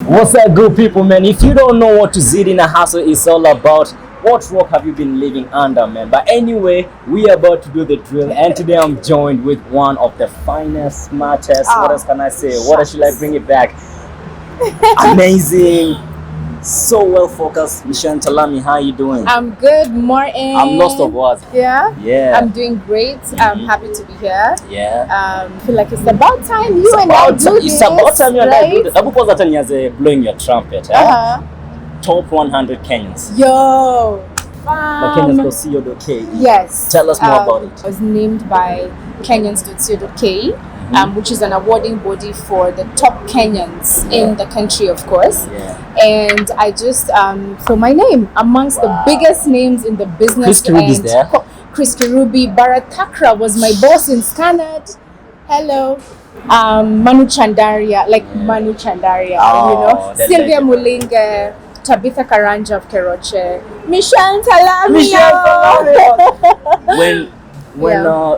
What's up, good people, man? If you don't know what Tuzidi in a hustle is all about, what rock have you been living under, man? But anyway, we are about to do the drill, and today I'm joined with one of the finest, smartest, what else can I say? What else should I bring it back? Amazing, so well focused, Michelle Ntalami. How you doing? I'm good, Martin. I'm lost of words. Yeah? Yeah. I'm doing great. I'm happy to be here. Yeah. I feel like it's about time you and I do this. It's about time you and I do right? this. Abu Pozatan is blowing your trumpet. Top 100 Kenyans. Yo. But Kenyans.co.ke. Yes. Tell us more about it. I was named by Kenyans.co.ke. Which is an awarding body for the top Kenyans in the country, of course. Yeah. And I just throw my name amongst the biggest names in the business. Chris Kirubi's there. Chris Kirubi, Bharat Thakra was my boss in Scanad. Hello. Manu Chandaria, Manu Chandaria, Sylvia Mulinge, Tabitha Karanja of Keroche, Michelle Ntalami.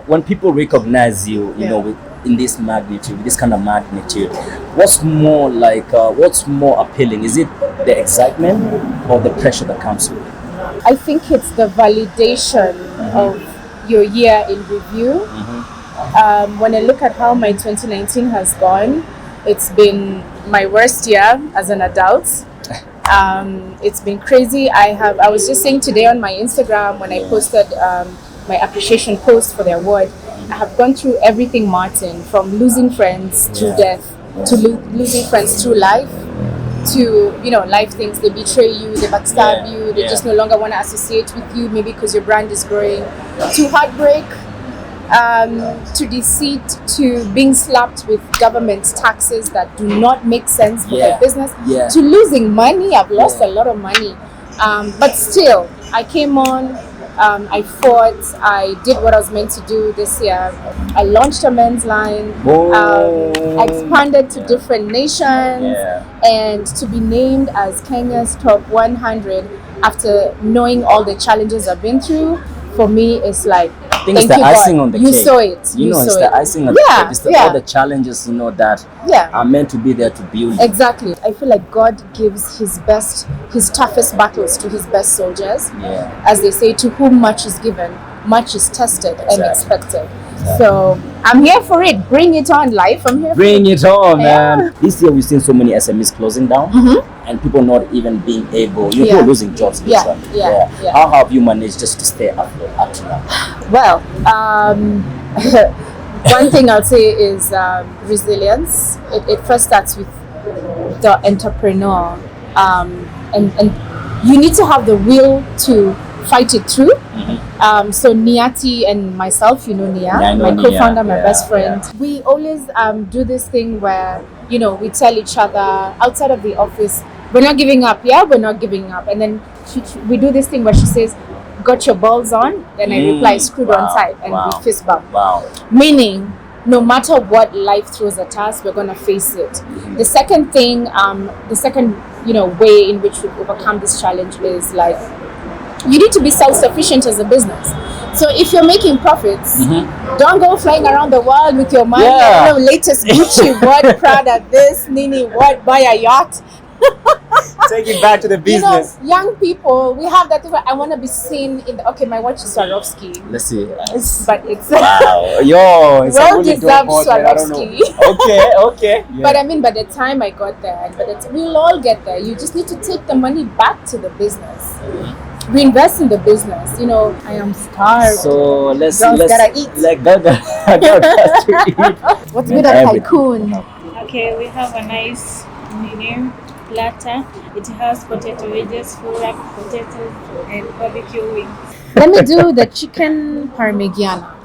When people recognize you, you know, in this magnitude, with this kind of magnitude, what's more appealing? Is it the excitement or the pressure that comes with it? I think it's the validation of your year in review. When I look at how my 2019 has gone, it's been my worst year as an adult. It's been crazy. I was just saying today on my Instagram when I posted my appreciation post for the award, I have gone through everything, Martin, from losing friends through death, to losing friends through life, to, life things, they betray you, they backstab you, they just no longer want to associate with you, maybe because your brand is growing, to heartbreak, to deceit, to being slapped with government taxes that do not make sense for their business, to losing money. I've lost a lot of money. But still, I came on, I fought, I did what I was meant to do this year. I launched a men's line, I expanded to different nations, and to be named as Kenya's top 100 after knowing all the challenges I've been through, for me, it's like, I think it's the icing on the cake. You saw it. It's the icing on the cake. It's all the challenges, that are meant to be there to build you. Exactly. I feel like God gives his toughest battles to his best soldiers. Yeah. As they say, to whom much is given, much is tested and expected. So I'm here for it. Bring it on, life. I'm here. Bring it on, man. This year we've seen so many SMEs closing down, and people not even being able. You're losing jobs. How have you managed just to stay afloat up to now? Well, one thing I'll say is resilience. It first starts with the entrepreneur, and you need to have the will to fight it through. So Niati and myself, Nia, my co-founder, my best friend, we always do this thing where, we tell each other outside of the office, we're not giving up, we're not giving up. And then we do this thing where she says, got your balls on? Then I reply, screwed on tight, and we fist bump. Meaning, no matter what life throws at us, we're gonna face it. The second thing, way in which we overcome this challenge is like, you need to be self-sufficient as a business. So if you're making profits, don't go flying around the world with your money. Latest Gucci, what Prada, this, Nini, what, buy a yacht. Take it back to the business. Young people, we have that thing where I want to be seen in the, my watch is Swarovski. Let's see. But it's it's well-deserved Swarovski. Okay. Yeah. But I mean, by the time I got there, we'll all get there. You just need to take the money back to the business. Reinvest in the business. I am starved. So let's gotta eat. What's good at Tycoon? Okay, we have a nice menu platter. It has potato wedges, full wrap potatoes, and barbecue wings. Let me do the chicken parmigiana.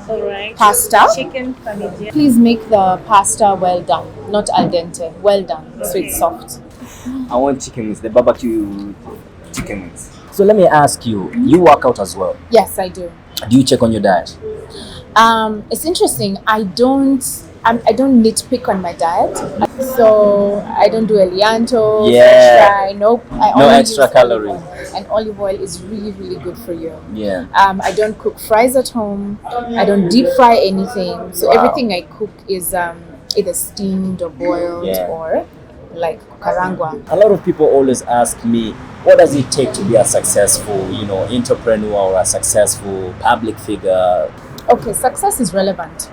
Alright. Pasta. Chicken parmigiana. Please make the pasta well done, not al dente. Well done, so it's soft. I want chicken wings, the barbecue chicken wings. So let me ask you, you work out as well? Yes, I do. Do you check on your diet? It's interesting. I don't nitpick on my diet, so I don't do Elianto, fresh fry. Nope. No extra calories. And olive oil is really, really good for you. Yeah. I don't cook fries at home. I don't deep fry anything. So everything I cook is either steamed or boiled or like karangwa. A lot of people always ask me, what does it take to be a successful, entrepreneur or a successful public figure? Okay, success is relevant.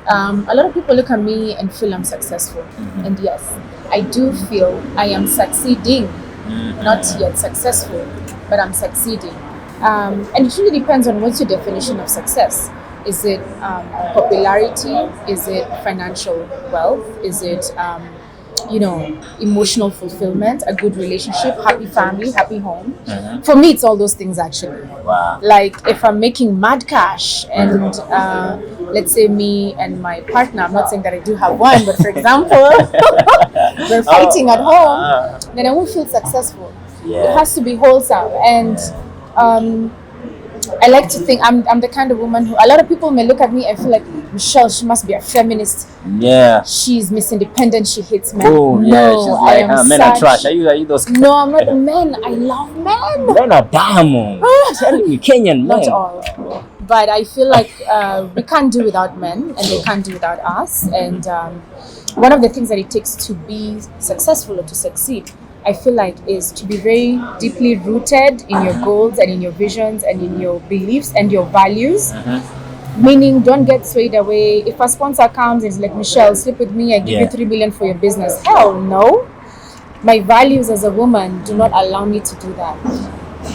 A lot of people look at me and feel I'm successful. And yes, I do feel I am succeeding. Not yet successful, but I'm succeeding. And it really depends on what's your definition of success. Is it popularity? Is it financial wealth? Is it emotional fulfillment, a good relationship, happy family, happy home? For me, it's all those things actually. Wow. Like if I'm making mad cash and let's say me and my partner, I'm not saying that I do have one, but for example, we're fighting at home, then I won't feel successful. It has to be wholesome. And I like to think I'm the kind of woman who a lot of people may look at me and feel like, Michelle, she must be a feminist. Yeah. She's Miss Independent, she hates men. Oh, yeah. She's like, men are trash. Are you those? No, I'm not men. I love men. Men are diamond. Tell me, Kenyan men. Not all. But I feel like we can't do without men and they can't do without us. And one of the things that it takes to be successful or to succeed, I feel like, is to be very deeply rooted in your goals and in your visions and in your beliefs and your values. Meaning, don't get swayed away. If a sponsor comes and is like, Michelle, sleep with me, I give you 3 million for your business. Hell no. My values as a woman do not allow me to do that.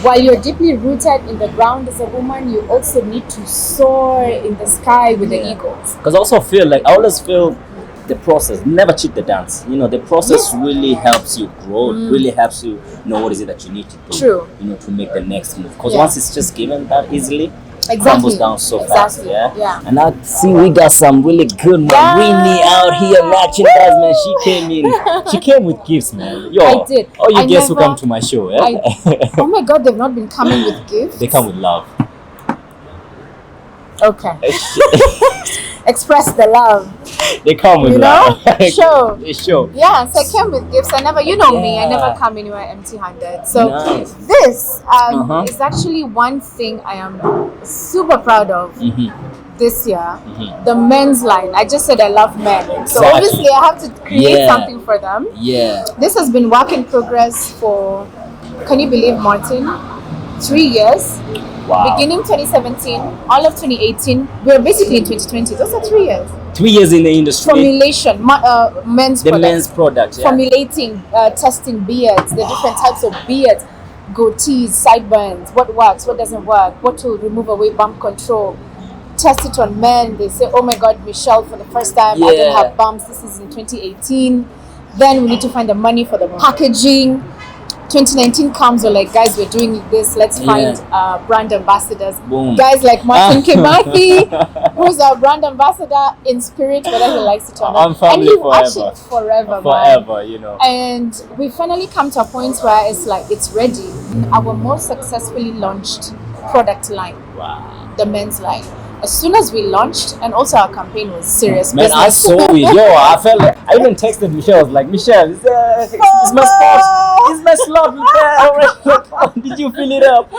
While you're deeply rooted in the ground as a woman, you also need to soar in the sky with the eagles. Because I also feel like, I always feel the process, never cheat the dance. The process really helps you grow, really helps you know what is it that you need to do. True. To make the next move. Because once it's just given that easily, exactly. crumbles down so fast. Yeah. And I see we got some really good Marini out here matching us, man. She came with gifts, man. Yo, I did. All you guests who come to my show, oh my God, they've not been coming with gifts. They come with love. Okay. Express the love. They come with love. Show. Show. Yeah, so I came with gifts. I never, me, I never come anywhere empty-handed. So nice. This is actually one thing I am super proud of this year. The men's line. I just said I love men. So obviously I have to create something for them. Yeah. This has been work in progress for, can you believe, Martin? 3 years. Wow. Beginning 2017, all of 2018, we're basically in 2020. Those are 3 years. 3 years in the industry. Formulation, men's the products. men's product. Yeah. Formulating, testing beards, the different types of beards, goatees, sideburns, what works, what doesn't work, what will remove away bump control. Test it on men. They say, oh my God, Michelle, for the first time, I don't have bumps. This is in 2018. Then we need to find the money for the packaging. 2019 comes, we're like, guys, we're doing this. Let's find brand ambassadors. Boom. Guys like Martin Kimathi, who's our brand ambassador in spirit, whether he likes it or not. I'm family and forever. Forever, man. And we finally come to a point where it's like, it's ready. Our most successfully launched product line, the men's line. As soon as we launched, and also our campaign was serious business. I saw it. Yo, I felt like, I even texted Michelle. I was like, Michelle, it's my spot. It's my slot. Did you fill it up?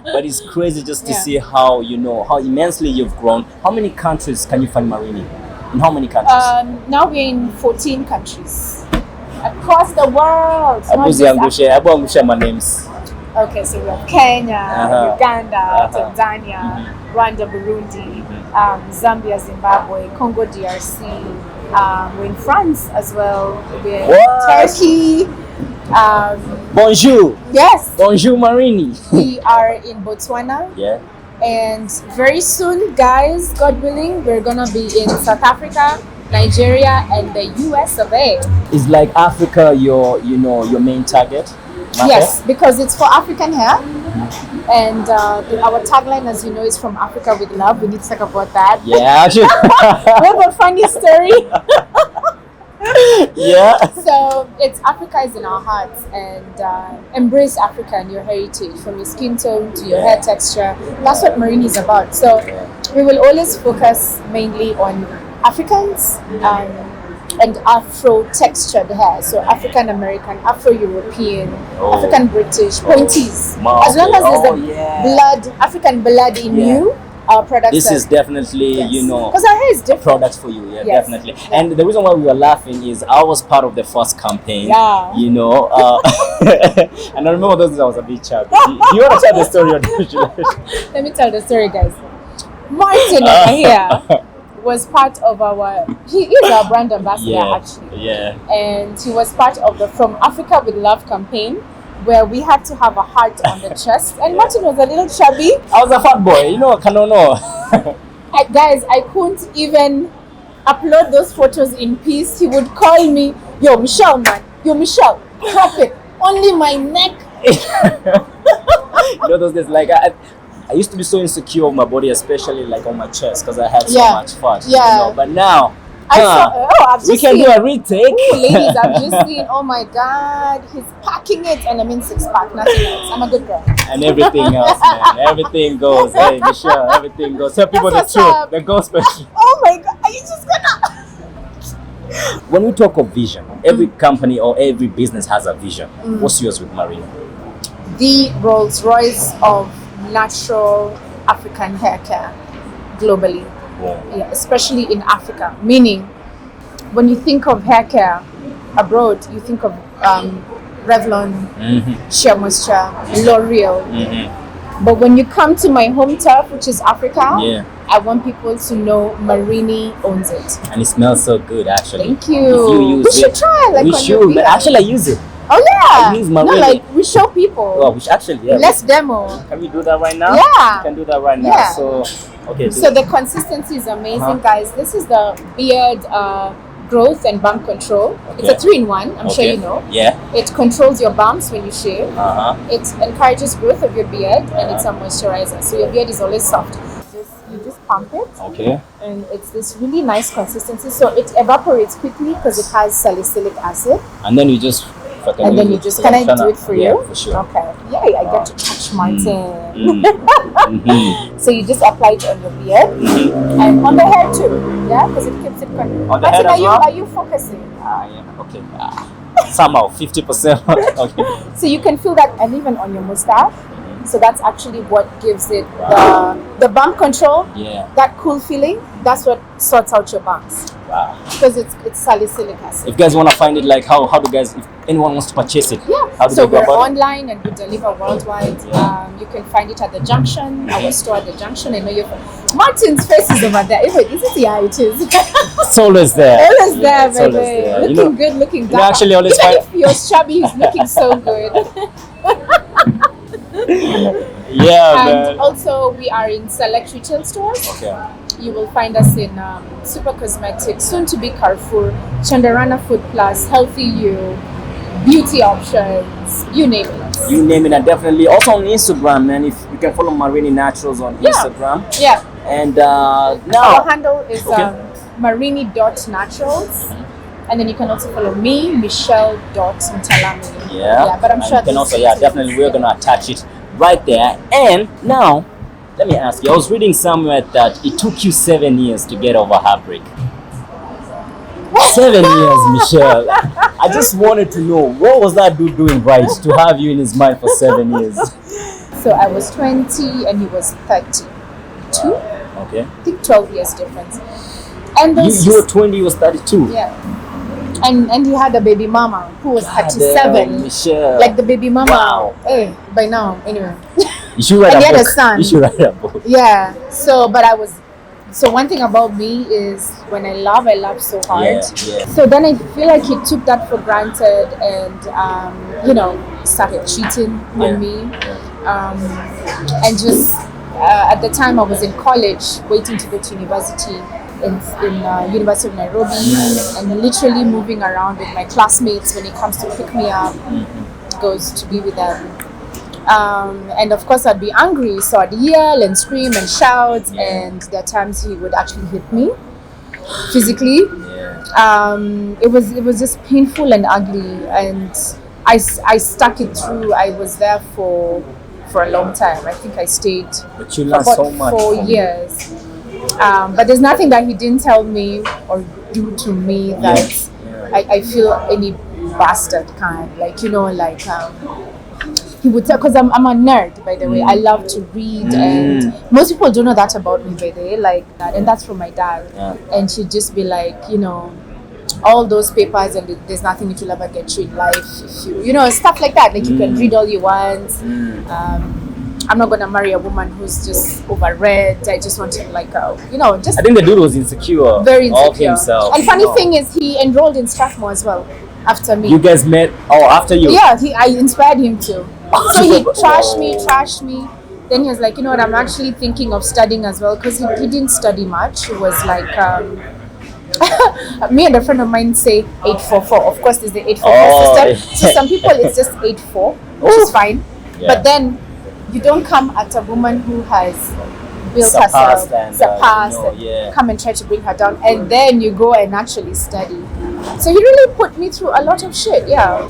But it's crazy just to see how, how immensely you've grown. How many countries can you find Marini? In how many countries? Now we're in 14 countries. Across the world. Abu my names. Okay, so we have Kenya, Uganda, Tanzania, Rwanda, Burundi, Zambia, Zimbabwe, Congo, DRC. We're in France as well. We're in Turkey. Bonjour. Yes. Bonjour, Marini. We are in Botswana. Yeah. And very soon, guys, God willing, we're gonna be in South Africa, Nigeria, and the US of A. Is like Africa your main target? Market? Yes, because it's for African hair. And our tagline, as you know, is from Africa with love. We need to talk about that. Yeah, actually. We have a funny story. Yeah. So it's Africa is in our hearts, and embrace Africa and your heritage, from your skin tone to your hair texture. That's what Marini is about. So we will always focus mainly on Africans and Afro textured hair. So African American, Afro European, African British, pointies. As long as there's the blood, African blood in you, Our products. This is definitely, you know, because our hair is different. products for you. Yeah, Yes. definitely. And the reason why we were laughing is I was part of the first campaign. Yeah. You know, and I remember those days I was a bit chubby. Do you want to tell the story or should I? Let me tell the story, guys. Martin over here was part of he is our brand ambassador actually. Yeah. And he was part of the From Africa with Love campaign, where we had to have a heart on the chest. And Martin was a little chubby. I was a fat boy, you know, Kanono. Guys, I couldn't even upload those photos in peace. He would call me, yo, Michelle, man. Yo, Michelle, crop it. Only my neck. You know, those days, like, I used to be so insecure of my body, especially like on my chest, because I had so much fat. Yeah. You know? But now, I've just we can do a retake. Ooh, ladies, I've just seen, oh my God, he's packing it, and I'm in 6-pack, nothing else. I'm a good girl. And everything else, man. Everything goes. Hey, Michelle, everything goes. Tell people the That's truth. what's up. The gospel. Oh my God, are you just gonna... When we talk of vision, every company or every business has a vision. What's yours with Marini? The Rolls Royce of natural African hair care globally. Wow. Yeah, especially in Africa. Meaning, when you think of hair care abroad, you think of Revlon, Sheer Moisture, L'Oreal. But when you come to my home turf, which is Africa, I want people to know Marini owns it. And it smells so good, actually. Thank you. If you use We should try. Like we on should. your But beard. actually, I use it. Oh yeah. I use No, Marini. like we show people. Oh, which actually, yeah. Let's demo. Can we do that right now? Yeah. We can do that right now. Yeah. So, okay. So the consistency is amazing, guys. This is the beard growth and bump control. It's a 3-in-1. I'm sure you know. Yeah. It controls your bumps when you shave. It encourages growth of your beard, and it's a moisturizer. So your beard is always soft. You just pump it. Okay. And it's this really nice consistency. So it evaporates quickly because it has salicylic acid. And then you just. And then you just, can I do it for you? Yeah, for sure. Okay. Yay, I get to touch Martin. So you just apply it on your beard and on the hair too. Yeah, because it keeps it connected. On the head as well? Are you focusing? Yeah. Okay. Somehow 50%. Okay. So you can feel that, and even on your mustache. So that's actually what gives it the bump control. Yeah. That cool feeling. That's what sorts out your bumps. Wow. Because it's salicylic acid. If you guys want to find it, like how do guys, if anyone wants to purchase it, how do So they go we're about it? online and we deliver worldwide. You can find it at the Junction, our store at the Junction. I know you're Martin's face is over there. This is it is. It's always there. Always there, It's always baby. there. Looking You know, good, looking you dark. actually always Even find. if you're chubby, he's looking so good. Yeah, And man. also, we are in select retail stores. Okay. You will find us in Super Cosmetics, soon to be Carrefour, Chandarana Food Plus, Healthy You, Beauty Options, you name it. You name it, and definitely also on Instagram, man. If you can follow Marini Naturals on Instagram. Yeah. And Our now, handle is marini.naturals. And then you can also follow me, Michelle.Ntalami. yeah. But I'm And sure you can this also, is- definitely we're gonna attach it right there. And now, let me ask you. I was reading somewhere that it took you 7 years to get over heartbreak. 7 years, Michelle. I just wanted to know, what was that dude doing right to have you in his mind for 7 years? So I was 20 and he was 32. Okay. I think 12 years difference. And those, You were 20, he was 32. yeah. And he had a baby mama who was Damn, 37. Michelle. Like the baby mama. Wow. Hey, by now, anyway. You should write and a he had a book. son. You should write a book. Yeah. So, but so one thing about me is when I love so hard. Yeah. So then I feel like he took that for granted and, started cheating on me. And just at the time I was in college waiting to go to university in University of Nairobi and literally moving around with my classmates when he comes to pick me up, goes to be with them. And of course I'd be angry, so I'd yell and scream and shout, and there are times he would actually hit me physically. It was just painful and ugly, and I stuck it through. I was there for a long time. I think I stayed But you for learned about so much. 4 years. But there's nothing that he didn't tell me or do to me that I feel any bastard kind. Like, he would tell, because I'm a nerd, by the way. I love to read, and most people don't know that about me, by the way, like that. And that's from my dad. Yeah. And she'd just be like, all those papers, and there's nothing that will ever get you in life if you, stuff like that. Like you can read all you want. I'm not gonna marry a woman who's just overread. I just want him like just I think the dude was insecure, very of insecure. himself. And funny thing is, he enrolled in Strathmore as well after me. You guys met after you? Yeah, I inspired him to. So he trashed me. Then he was like, you know what, I'm actually thinking of studying as well, because he didn't study much. It was like me and a friend of mine say 844. Of course, there's the 844 system. So some people it's just 84, which is fine. Yeah. But then you don't come at a woman who has built Surpassed herself, and come and try to bring her down, and then you go and actually study. So he really put me through a lot of shit. Yeah.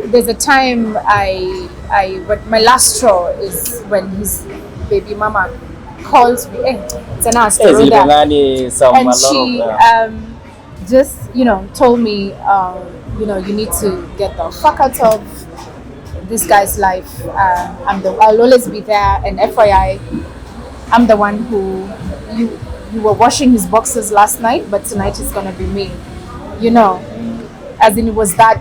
There's a time but my last straw is when his baby mama calls me. Hey, it's an ass And she just told me you need to get the fuck out of this guy's life. I'll always be there, and FYI, I'm the one who you were washing his boxes last night, but tonight it's gonna be me. As in it was that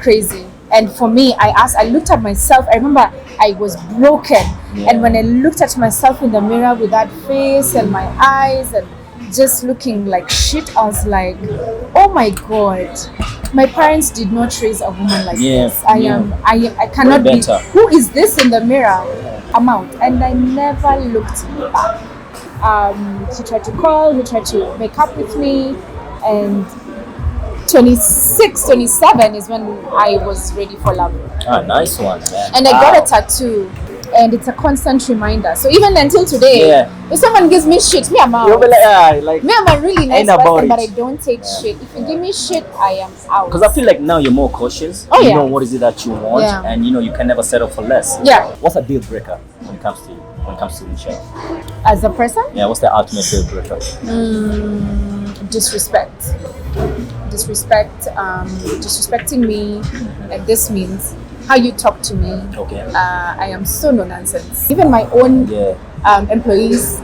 crazy. And for me, I looked at myself. I remember I was broken, and when I looked at myself in the mirror with that face and my eyes and just looking like shit, I was like, oh my god, my parents did not raise a woman like this. I cannot be. Who is this in the mirror? I'm out. And I never looked back. He tried to call, he tried to make up with me, and 26, 27 is when I was ready for love. Nice one, man. And I got a tattoo, and it's a constant reminder. So even until today, if someone gives me shit, me I'm out. You'll be like, me I'm a really nice person, but I don't take shit. If you give me shit, I am out. Because I feel like now you're more cautious. Oh, you know what is it that you want, and you can never settle for less. Yeah. What's a deal breaker when it comes to you? When it comes to Michelle? As a person? Yeah, what's the ultimate deal breaker? Disrespect. Disrespecting me, and this means how you talk to me. Okay. I am so no nonsense. Even my own employees,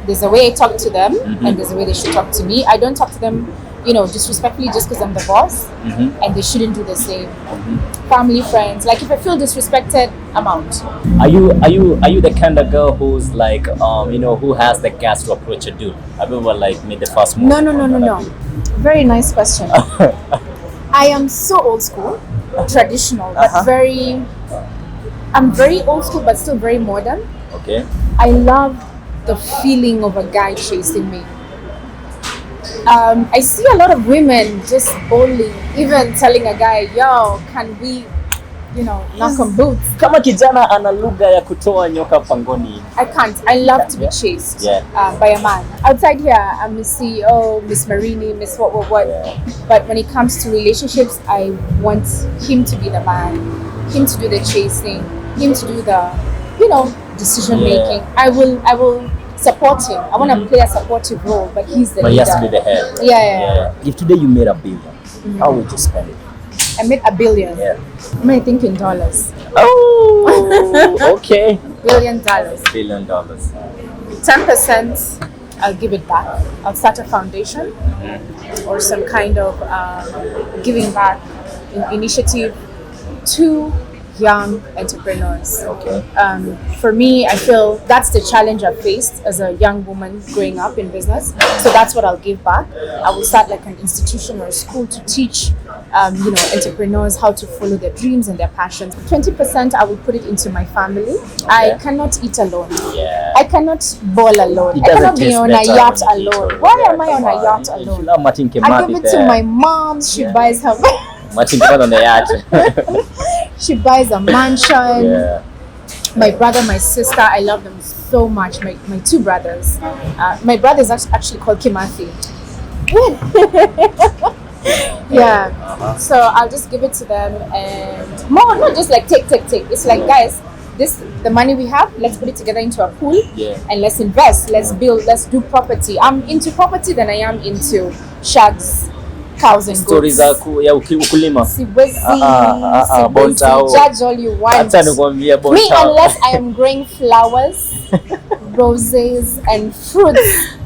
there's a way I talk to them, and there's a way they should talk to me. I don't talk to them, disrespectfully just because I'm the boss, and they shouldn't do the same. Family, friends, like if I feel disrespected, I'm out. Are you the kind of girl who's like who has the guts to approach a dude? Have you ever like made the first move? No. Very nice question. I am so old school, traditional, but I'm very old school but still very modern. Okay. I love the feeling of a guy chasing me. I see a lot of women just boldly, even telling a guy, yo, can we, knock on boots. Kama kijana ana lugha ya kutoa nyoka pangoni. I can't. I love to be chased by a man. Outside here, I'm Miss CEO, Miss Marini, Miss what. Yeah. But when it comes to relationships, I want him to be the man, him to do the chasing, him to do the, decision making. I will support him. I want to play a supportive role, but he's the leader. But he has to be the head. Yeah. If today you made $1 billion, how would you spend it? I made $1 billion. Yeah. I think in dollars. Oh, okay. $1 billion. $1 billion. 10%, I'll give it back. I'll start a foundation or some kind of giving back initiative to young entrepreneurs. Okay. For me, I feel that's the challenge I've faced as a young woman growing up in business. So that's what I'll give back. I will start like an institution or a school to teach entrepreneurs how to follow their dreams and their passions. 20% I will put it into my family. Okay. I cannot eat alone. Yeah. I cannot ball alone. I cannot be on a yacht alone. Why am I on a yacht alone? I give it to my mom. She buys her. On the yacht. She buys a mansion. Yeah. My brother, my sister, I love them so much. My two brothers. My brother is actually called Kimathi. Yeah. So I'll just give it to them, and more, not just like take. It's like, guys, the money we have, let's put it together into a pool, and let's invest, let's build, let's do property. I'm into property than I am into shags, cows and stories goats. ya ukulima. Siwezi, Bontao. judge all you want. Acha nikwambie Me, Bontao. unless I am growing flowers, roses, and fruits,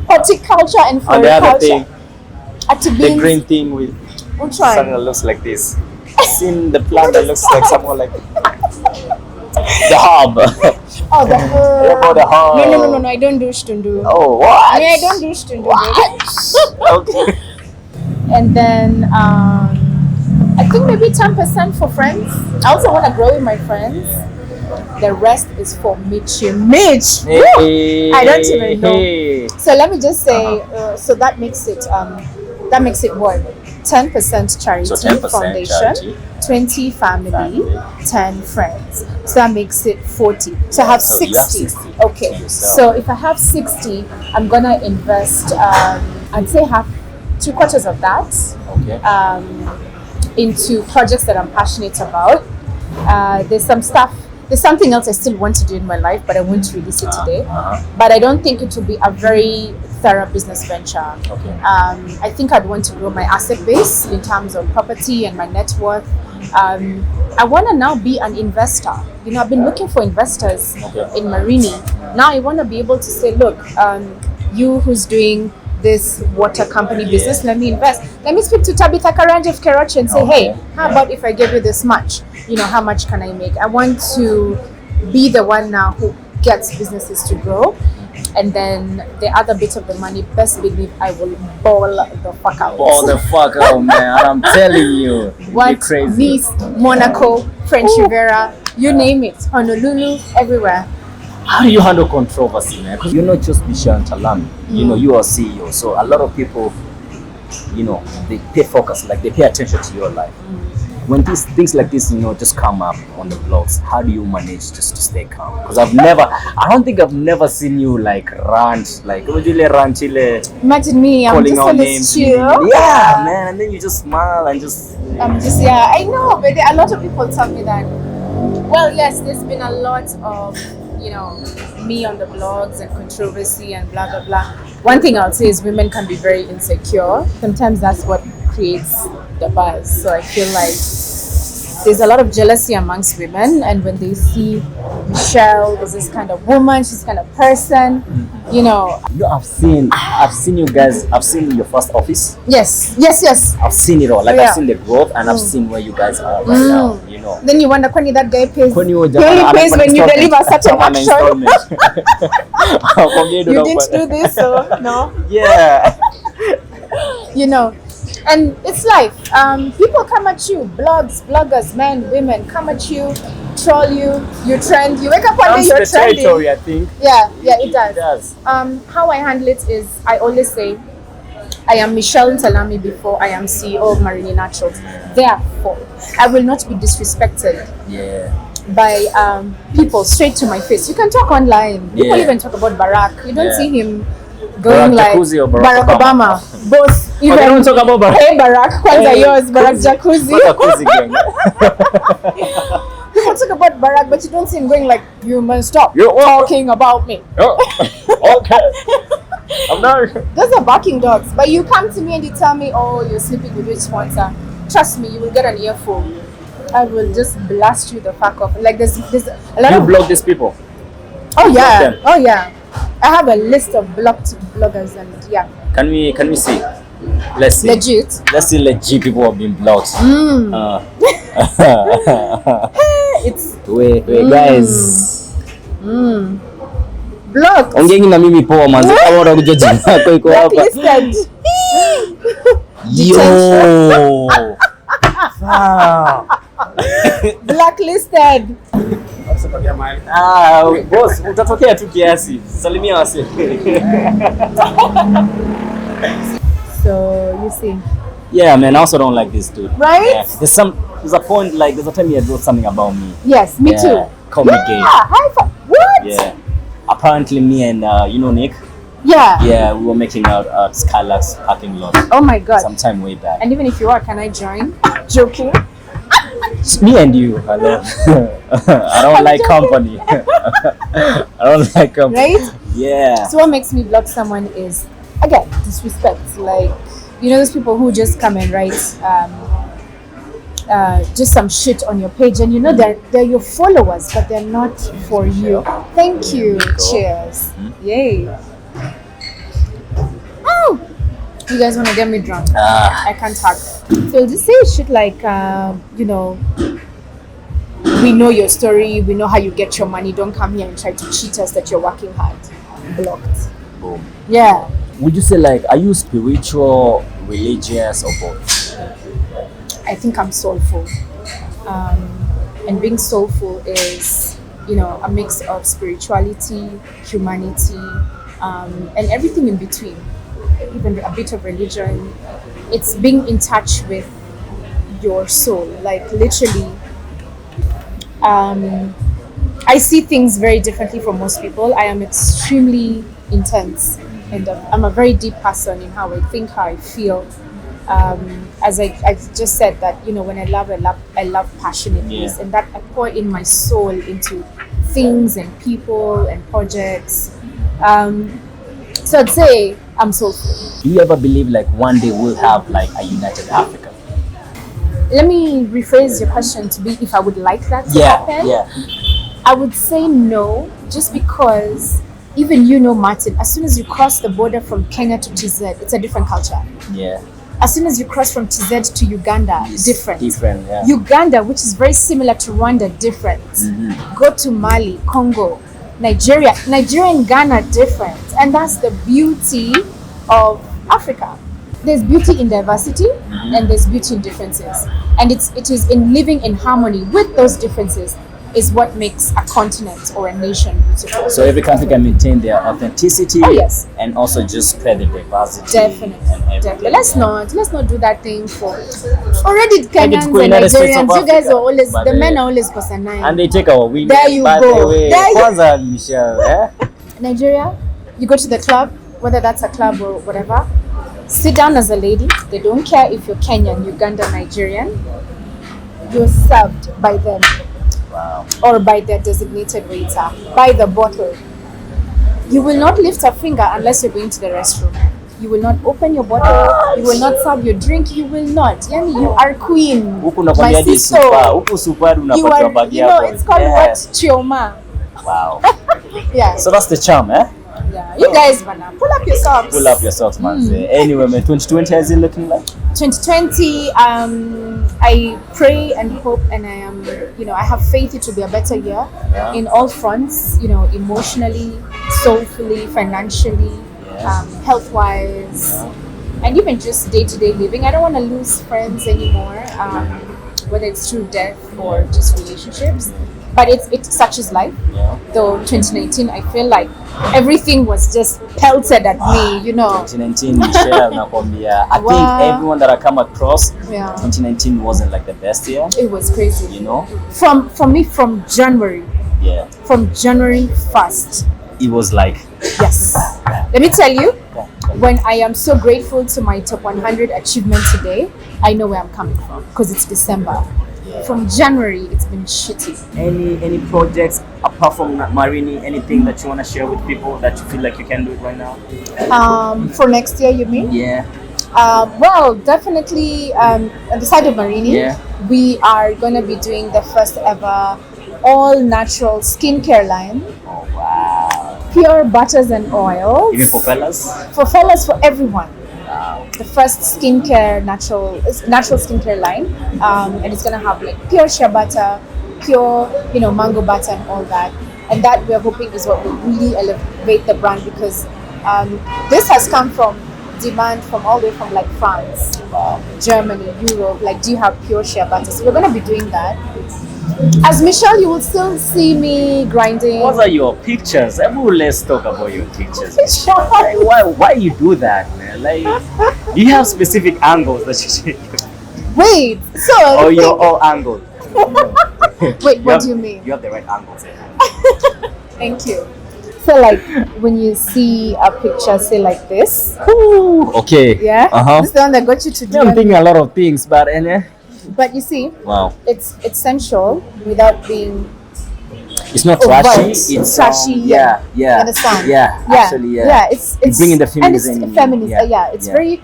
horticulture and And the other thing, floriculture. the green thing with Which something one? that looks like this. Seen the plant that looks like somewhat like the herb. Oh, the about the herb. No, I don't do shtundu. Oh, what? I don't do shtundu. Okay. And then I think maybe 10% for friends. I also want to grow with my friends. The rest is for Mitch. Hey, I don't even know. hey. So let me just say, so that makes it what? 10% charity So 10% foundation, charity. 20 family, 10 friends. So that makes it 40. So I have So 60. you have 60 Okay. to yourself. So if I have 60, I'm gonna invest. I'd say half, 3/4 of that Okay. into projects that I'm passionate about. There's something else I still want to do in my life, but I won't release it today. But I don't think it will be a very thorough business venture. Okay. I think I'd want to grow my asset base in terms of property and my net worth. I want to now be an investor. You know, I've been looking for investors in Marini. Now I want to be able to say, look, you who's doing this water company business, let me invest. Let me speak to Tabitha Karanja of Keroche and say, hey, how about if I give you this much? You know, how much can I make? I want to be the one now who gets businesses to grow. And then the other bit of the money, best believe I will ball the fuck out. Ball the fuck out, man. I'm telling you. What? You're crazy. Nice, Monaco, French Riviera, you name it. Honolulu, everywhere. How do you handle controversy, man? Because you're not just Michelle Ntalami. You know, you are CEO. So a lot of people, you know, they pay focus, like they pay attention to your life. When these things like this, you know, just come up on the blogs, how do you manage just to stay calm? Because I don't think I've never seen you like rant, like Imagine me, I'm calling just out on names. this chill. Yeah, man, and then you just smile and just. I know, but a lot of people tell me that. Well, yes, there's been a lot of, you know, me on the blogs and controversy and blah blah blah. One thing I'll say is women can be very insecure. Sometimes that's what creates the buzz. So I feel like there's a lot of jealousy amongst women, and when they see Michelle as this kind of woman, she's kind of person, you know. You know, I've seen you guys. I've seen your first office. Yes. I've seen it all. Like Yeah. I've seen the growth, and I've seen where you guys are right now. You know. Then you wonder, Kwani, that guy pays. When you He only pays when you deliver certain action. You didn't do this, so no. Yeah. You know, and it's life. People come at you, bloggers, men, women come at you, troll you, you trend. You wake up one day, Comes you're the trending. territory, I think. Yeah, it does. It does. How I handle it is, I always say, I am Michelle Ntalami before I am CEO of Marini Naturals. Therefore, I will not be disrespected Yeah. by people straight to my face. You can talk online. People Yeah. even talk about Barack. You don't Yeah. see him going Barack like Jacuzzi or Barack Obama. Both. Oh, they don't talk about Barack. Hey Barack, kwanza Hey, yours, Barack Jacuzzi. Jacuzzi gang. People talk about Barack, but you don't see him going like, you must stop You- talking about me. Oh, okay. I'm not. Those are barking dogs. But you come to me and you tell me, oh, you're sleeping with which sponsor. Trust me, you will get an earful. I will just blast you the fuck off. Like there's a lot You of block these people. Oh yeah, them. oh yeah. I have a list of blocked bloggers and yeah, Can we see? Let's see. legit. Let's see legit people have been blocked. It's Wait, guys. blocked. Ongeeni na mimi poa manzi kama unakuja jina yako iko hapa. Blacklisted. Yo. Blacklisted. Boss, utatokea tu kiasi. Salimia wase. So you see, Yeah, man, I also don't like this dude. right? Yeah. There's a point, like there's a time he had wrote something about me. Yes, me Yeah, too. call me gay. High five. What? Yeah. Apparently me and you know Nick, Yeah. yeah, we were making out at Skylark's parking lot Oh my god. sometime way back. And even if you are, can I join? Joking. Me and you, hello. I don't like company. I don't like company. Right? Yeah. So what makes me block someone is, again, disrespect. Like, you know those people who just come and write just some shit on your page, and you know they're your followers, but they're not for you. Thank you. Cheers. Yay. Oh, you guys want to get me drunk? I can't talk. So just say shit like, you know, we know your story, we know how you get your money. Don't come here and try to cheat us that you're working hard. Blocked. Boom. Yeah. Would you say like, are you spiritual, religious, or both? I think I'm soulful. And being soulful is, you know, a mix of spirituality, humanity, and everything in between. Even a bit of religion. It's being in touch with your soul. Like literally, I see things very differently from most people. I am extremely intense, and I'm a very deep person in how I think, how I feel. As I just said that, you know, when I love passionately, and that I pour in my soul into things and people and projects. So I'd say I'm soulful. Do you ever believe like one day we'll have like a united Africa? Let me rephrase your question to be if I would like that to happen. Yeah. I would say no, just because even you know, Martin, as soon as you cross the border from Kenya to TZ, it's a different culture. Yeah. As soon as you cross from TZ to Uganda, different. Different, yeah. Uganda, which is very similar to Rwanda, different. Go to Mali, Congo, Nigeria and Ghana, different. And that's the beauty of Africa. There's beauty in diversity, and there's beauty in differences. And it is in living in harmony with those differences is what makes a continent or a nation beautiful. So every country can maintain their authenticity, and also just spread the diversity. Definitely. Let's not do that thing for already Kenyans and Nigerians. You guys are always the men are always Kosanai. And they take our women. There you go. Kwanza, Michelle, Nigeria, you go to the club, whether that's a club or whatever, sit down as a lady. They don't care if you're Kenyan, Ugandan, Nigerian. You're served by them. Wow. Or by their designated waiter, by the bottle. You will not lift a finger unless you're going to the restroom. You will not open your bottle. You will not serve your drink. You will not. Yani, you are queen. My sister. You are, it's called what? Chioma. Wow. Yeah. So that's the charm, eh? Yeah. You guys, man, pull up your socks. Pull up your socks, man. Anyway, man, 2020, how's it looking like? 2020, I pray and hope, and I am, you know, I have faith it will be a better year in all fronts, you know, emotionally, soulfully, financially, health-wise, and even just day-to-day living. I don't want to lose friends anymore, whether it's through death or just relationships. But it's such is life. Though 2019, I feel like everything was just pelted at me, you know. 2019, Michelle, nakwambia. I think everyone that I come across, 2019 wasn't like the best year. It was crazy. You know? From January. Yeah. From January 1st. It was like... Yes. Let me tell you, when I am so grateful to my top 100 achievement today, I know where I'm coming from because it's December. From January, it's been shitty. Any projects apart from Marini? Anything that you want to share with people that you feel like you can do it right now? For next year, you mean? Yeah. Well, definitely on the side of Marini, we are going to be doing the first ever all natural skincare line. Oh wow! Pure butters and oils. Even for fellas? For fellas, for everyone. Wow. The first natural skincare line, and it's gonna have like pure shea butter, pure mango butter and all that, and that we're hoping is what will really elevate the brand, because this has come from demand from all the way from like France, Germany, Europe. Like, do you have pure shea butter? So we're gonna be doing that. As Michelle, you will still see me grinding. What are your pictures? Let's talk about your pictures. Why you do that, man? Like, you have specific angles that you take. Wait, so... Or you're all angled. Wait, what do you mean? You have the right angles. Thank you. So, like, when you see a picture, say like this. Ooh, okay. Yeah? This is the one that got you to do I'm thinking a lot of things, but But you see, wow, it's sensual without being It's not overt. trashy. It's trashy. yeah. You understand? Yeah. Actually, yeah. Yeah. It's bringing the and feminism. it's feminist. Yeah. It's very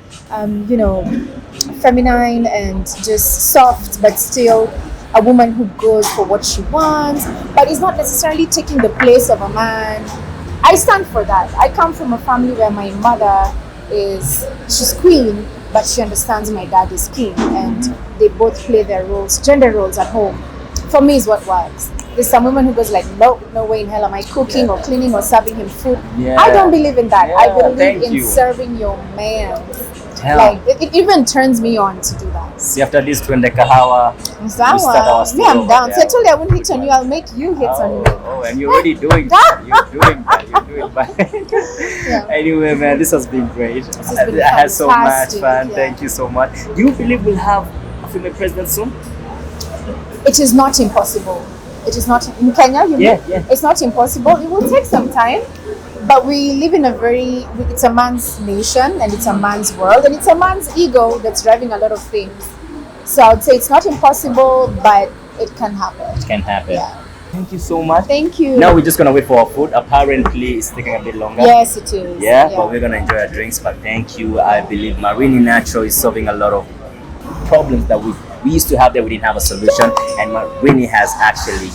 you know, feminine and just soft, but still a woman who goes for what she wants, but is not necessarily taking the place of a man. I stand for that. I come from a family where my mother she's queen, but she understands my dad is king, and they both play their roles, gender roles at home. For me, is what works. There's some woman who goes like, no way in hell am I cooking or cleaning or serving him food. I don't believe in that. I believe in serving your man. Like it even turns me on to do that. See, after this, twende kahawa. We start our Me, I'm down. there. See, I told you I won't hit on you. I'll make you hit on me. Oh, and you're already doing that. You're doing that. Yeah. Anyway, man, this has been great. This has been I had so much fantastic, fun. yeah. Thank you so much. Do you believe we'll have a female president soon? It is not impossible. It is not in Kenya. Yeah. It's not impossible. It will take some time, but we live in it's a man's nation and it's a man's world and it's a man's ego that's driving a lot of things. So I'd say it's not impossible, but it can happen. It can happen. Yeah. Thank you so much. Thank you. Now we're just gonna wait for our food. Apparently, it's taking a bit longer. Yes, it is. Yeah, but we're gonna enjoy our drinks. But thank you. I believe Marini Natural is solving a lot of problems that we used to have that we didn't have a solution, and Marini has actually,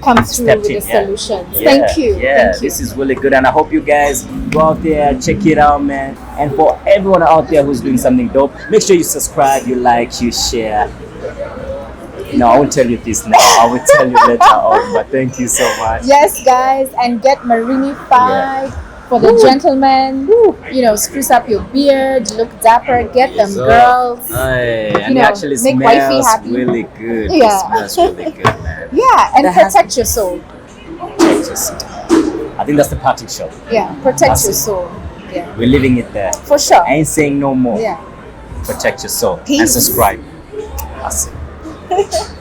come through with the solutions. Thank you. Yeah, Thank you. this is really good, and I hope you guys go out there, check it out, man. And for everyone out there who's doing something dope, make sure you subscribe, you like, you share. No, I won't tell you this now. I will tell you later on. But thank you so much. Yes, guys, and get Marini 5 for the gentlemen. Spruce up your beard, look dapper, get them girls. And it actually make wifey smells happy. really good. Yeah. It smells really good, man. Yeah, and protect your soul. I think that's the parting shot. Yeah, protect your soul. Yeah, We're leaving it there. for sure. I ain't saying no more. Yeah. Protect your soul and Peace. subscribe. That's it.